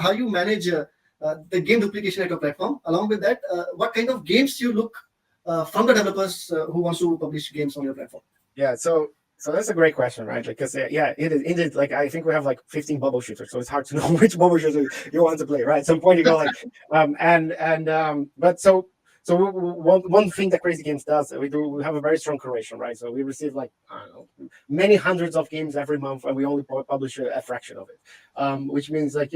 how you manage the game duplication at your platform. Along with that, what kind of games you look from the developers who wants to publish games on your platform? Yeah, so that's a great question, right? Because yeah, it is indeed. Like I think we have like 15 bubble shooters, so it's hard to know which bubble shooter you want to play, right? At some point you go like, but so one thing that Crazy Games does, we have a very strong curation, right? So we receive like I don't know many hundreds of games every month, and we only publish a fraction of it, which means like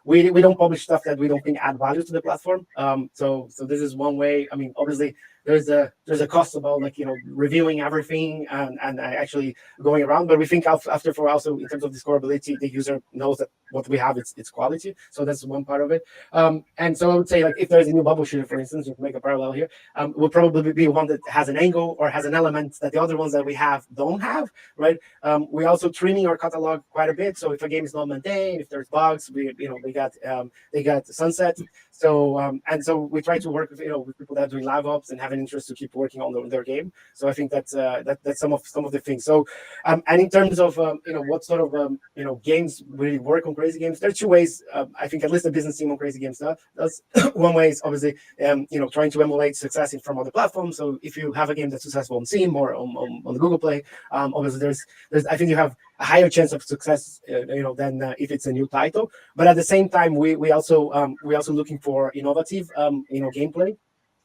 we don't publish stuff that we don't think add value to the platform. So this is one way. I mean, obviously there's a cost about like reviewing everything and actually going around, but we think after for also in terms of discoverability, the user knows that what we have it's quality. So that's one part of it. And so I would say like if there's a new bubble shooter, for instance, you can make a parallel here, will probably be one that has an angle or has an element that the other ones that we have don't have, right? We also trimming our catalog quite a bit. So if a game is not maintained, if there's bugs, they got sunset. So and so we try to work with people that are doing live ops and have an interest to keep working on their game. So I think that's some of the things. So and in terms of what sort of games really work on Crazy Games, there's two ways. I think at least the business team on Crazy Games does. One way is obviously trying to emulate success from other platforms. So if you have a game that's successful on Steam or on the Google Play, obviously there's I think you have a higher chance of success than if it's a new title. But at the same time, we also looking for innovative gameplay.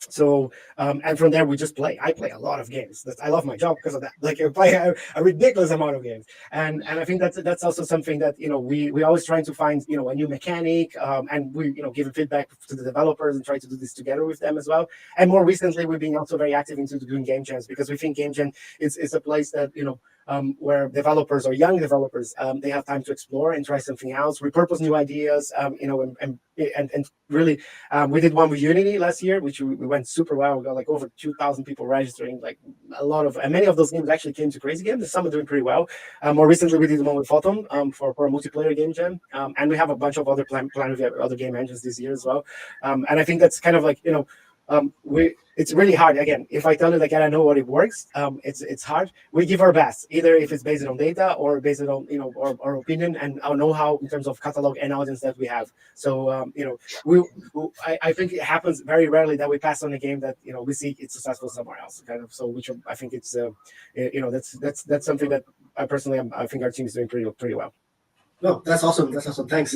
So and from there we just play. I play a lot of games. I love my job because of that. Like I play a ridiculous amount of games, and I think that's also something that we always trying to find a new mechanic, and we giving feedback to the developers and try to do this together with them as well. And more recently we've been also very active into doing game jams because we think game jam is a place that where developers or young developers they have time to explore and try something else, repurpose new ideas, and really we did one with Unity last year, which we went super well. We got like over 2,000 people registering, like a lot of, and many of those games actually came to Crazy Games. Some are doing pretty well. More recently we did one with Photon for a multiplayer game jam, and we have a bunch of other plan with other game engines this year as well. And I think that's kind of like it's really hard. Again, if I tell you like I don't know what it works, it's hard. We give our best, either if it's based on data or based on our opinion and our know-how in terms of catalog and audience that we have. So I think it happens very rarely that we pass on a game that we see it's successful somewhere else, kind of. So which I think it's that's something that I personally I think our team is doing pretty well. No, that's awesome. That's awesome. Thanks.